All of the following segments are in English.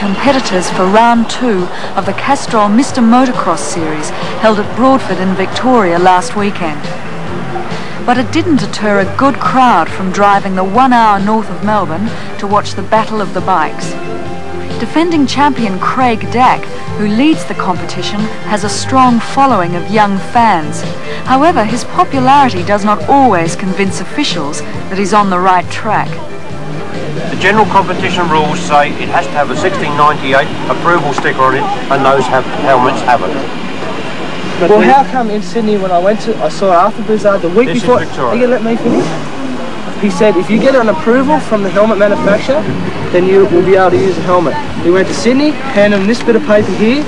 competitors for round 2 of the Castrol Mr Motocross series held at Broadford in Victoria last weekend. But it didn't deter a good crowd from driving the 1 hour north of Melbourne to watch the Battle of the Bikes. Defending champion Craig Dack, who leads the competition, has a strong following of young fans. However, his popularity does not always convince officials that he's on the right track. The general competition rules say it has to have a 1698 approval sticker on it, and those helmets have it. Well, how come in Sydney when I saw Arthur Brizard the week before... Are you going to let me finish? He said if you get an approval from the helmet manufacturer, then you will be able to use the helmet. We went to Sydney, handed them this bit of paper here,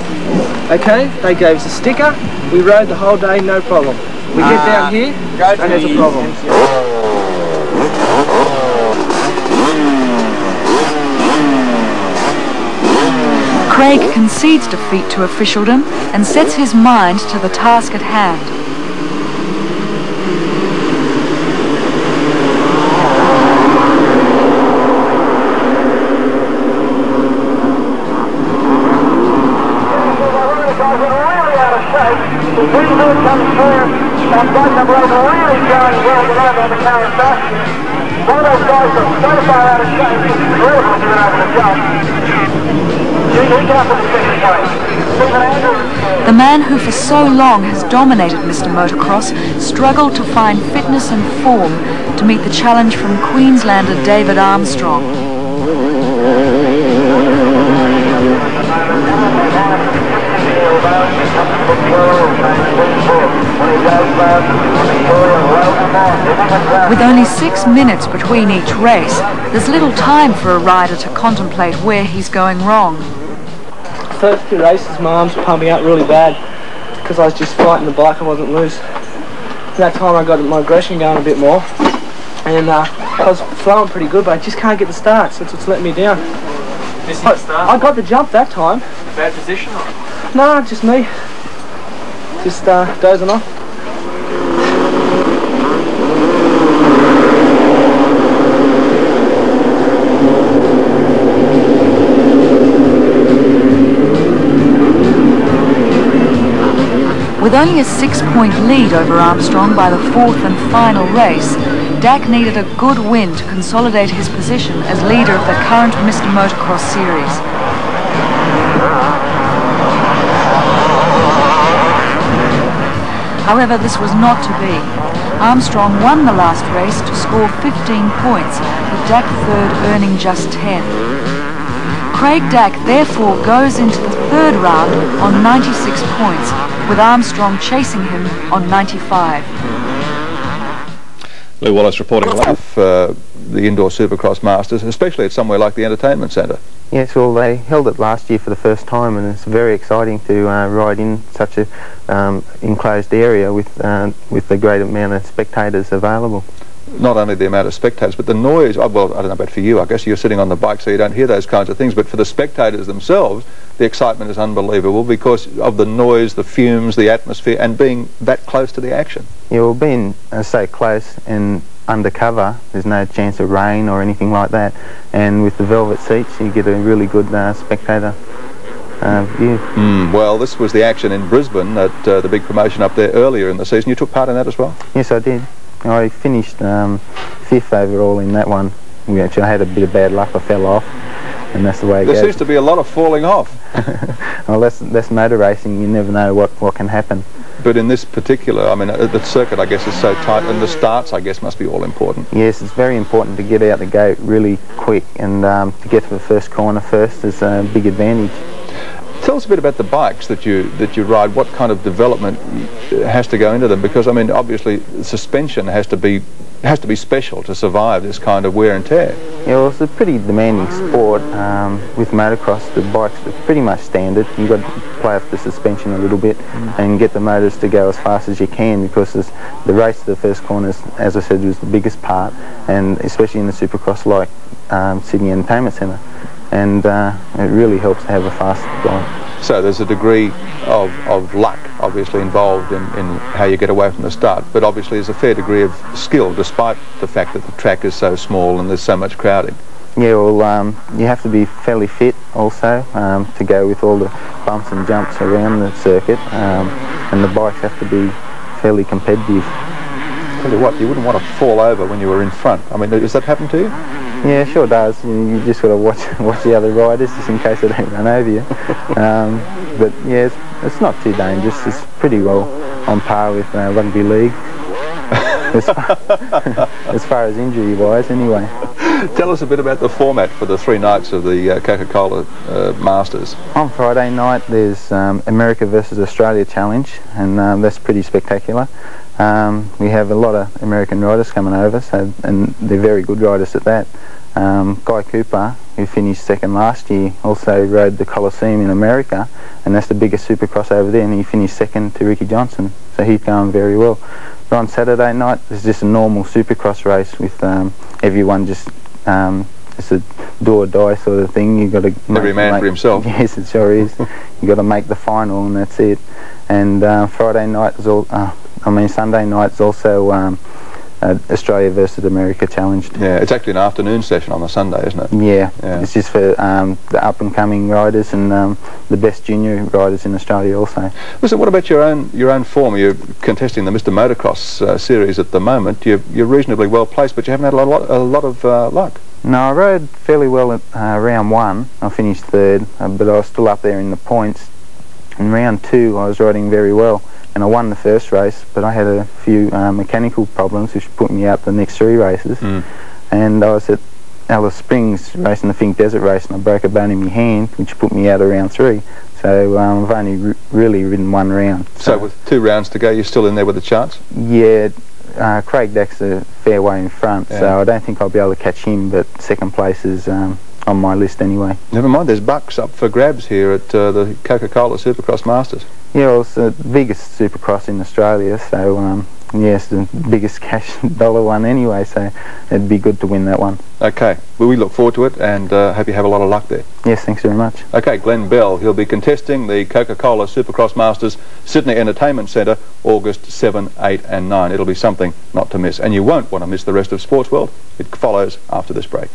okay, they gave us a sticker, we rode the whole day, no problem. We get down here, and there's a problem. Craig concedes defeat to officialdom and sets his mind to the task at hand. The man who for so long has dominated Mr Motocross struggled to find fitness and form to meet the challenge from Queenslander David Armstrong. With only 6 minutes between each race, there's little time for a rider to contemplate where he's going wrong. First 2 races my arms were pumping out really bad because I was just fighting the bike, I wasn't loose. That time I got my aggression going a bit more and I was flowing pretty good, but I just can't get the start, so it's what's letting me down. Missing the start? I got the jump that time. Bad position or? No, just me. Just dozing off. With only a 6-point lead over Armstrong by the 4th and final race, Dack needed a good win to consolidate his position as leader of the current Mr Motocross series. However, this was not to be. Armstrong won the last race to score 15 points, with Dack third earning just 10. Craig Dack therefore goes into the 3rd round on 96 points, with Armstrong chasing him on 95. Lou Wallace reporting live for the Indoor Supercross Masters, especially at somewhere like the Entertainment Centre. Yes, well, they held it last year for the first time, and it's very exciting to ride in such a enclosed area with the great amount of spectators available. Not only the amount of spectators, but the noise. Well, I don't know about for you, I guess you're sitting on the bike so you don't hear those kinds of things, but for the spectators themselves, the excitement is unbelievable because of the noise, the fumes, the atmosphere, and being that close to the action. Yeah, well, being so close and undercover, there's no chance of rain or anything like that, and with the velvet seats you get a really good spectator view. Well, this was the action in Brisbane at the big promotion up there earlier in the season. You took part in that as well? Yes, I did. I finished 5th overall in that one. Actually, I had a bit of bad luck, I fell off, and that's the way it goes. There seems to be a lot of falling off. Well, that's motor racing, you never know what can happen. But in this particular, I mean, the circuit, I guess, is so tight, and the starts, I guess, must be all important. Yes, it's very important to get out the gate really quick, and to get to the first corner first is a big advantage. Tell us a bit about the bikes that you ride. What kind of development has to go into them? Because I mean, obviously, suspension has to be special to survive this kind of wear and tear. Yeah, well, it's a pretty demanding sport. With motocross, the bikes are pretty much standard. You've got to play off the suspension a little bit and get the motors to go as fast as you can, because the race to the first corners, as I said, was the biggest part, and especially in the supercross like Sydney Entertainment Centre. And it really helps to have a fast bike. So there's a degree of luck obviously involved in how you get away from the start, but obviously there's a fair degree of skill despite the fact that the track is so small and there's so much crowding. Yeah, well, you have to be fairly fit also to go with all the bumps and jumps around the circuit, and the bikes have to be fairly competitive. Tell you what, you wouldn't want to fall over when you were in front. I mean, does that happen to you? Yeah, sure does. You just got to watch the other riders just in case they don't run over you. But yeah, it's not too dangerous. It's pretty well on par with rugby league. As far as injury-wise, anyway. Tell us a bit about the format for the 3 nights of the Coca-Cola Masters. On Friday night there's America versus Australia Challenge, and that's pretty spectacular. We have a lot of American riders coming over, and they're very good riders at that. Guy Cooper, who finished second last year, also rode the Coliseum in America, and that's the biggest supercross over there, and he finished second to Ricky Johnson, so he's going very well. But on Saturday night there's just a normal supercross race with everyone just it's a do or die sort of thing. You got to every man for himself. Yes, it sure is. You got to make the final, and that's it. And Sunday night is also Australia versus America Challenge. Yeah, it's actually an afternoon session on the Sunday, isn't it? Yeah, it's just for the up-and-coming riders and the best junior riders in Australia also. Listen, what about your own form? You're contesting the Mr Motocross series at the moment. You're reasonably well placed, but you haven't had a lot of luck. No, I rode fairly well at round 1. I finished third, but I was still up there in the points. In round 2 I was riding very well, and I won the first race, but I had a few mechanical problems which put me out the next 3 races. And I was at Alice Springs racing the Fink Desert race, and I broke a bone in my hand, which put me out of round 3. So I've only really ridden 1 round. So with 2 rounds to go, you're still in there with a chance? Yeah, Craig Dack's a fair way in front, so I don't think I'll be able to catch him, but second place is on my list anyway. Never mind, there's bucks up for grabs here at the Coca-Cola Supercross Masters. Yeah, well, it's the biggest Supercross in Australia, so yes, the biggest cash dollar one anyway, so it'd be good to win that one. Okay, well, we look forward to it, and hope you have a lot of luck there. Yes, thanks very much. Okay, Glenn Bell, he'll be contesting the Coca-Cola Supercross Masters, Sydney Entertainment Centre, August 7, 8 and 9. It'll be something not to miss, and you won't want to miss the rest of Sports World. It follows after this break.